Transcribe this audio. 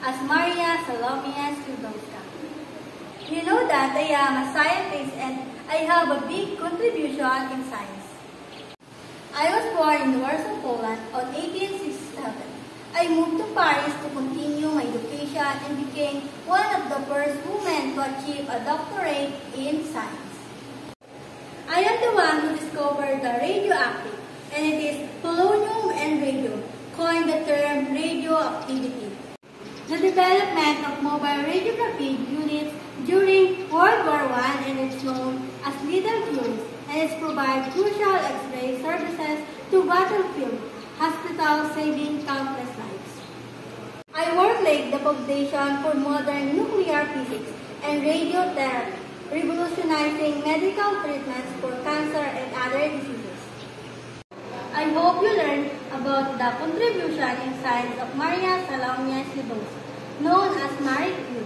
as Maria Salomia Skłodowska. You know that I am a scientist and I have a big contribution in science. I was born in Warsaw, Poland on 1867. I moved to Paris to continue my education and became one of the first women to achieve a doctorate in science. I am the one who discovered the radioactive, and it is polonium and radium, coined the term radioactivity. The development of mobile radiography units during World War I and it's known as Little Curies, and it provides crucial X-ray services to battlefield hospitals, saving countless lives. I work like the foundation for modern nuclear physics and radiotherapy, revolutionizing medical treatments for cancer and other diseases. I hope you learned about the contribution in science of Maria Salomia Skłodowska, known as Marie Curie.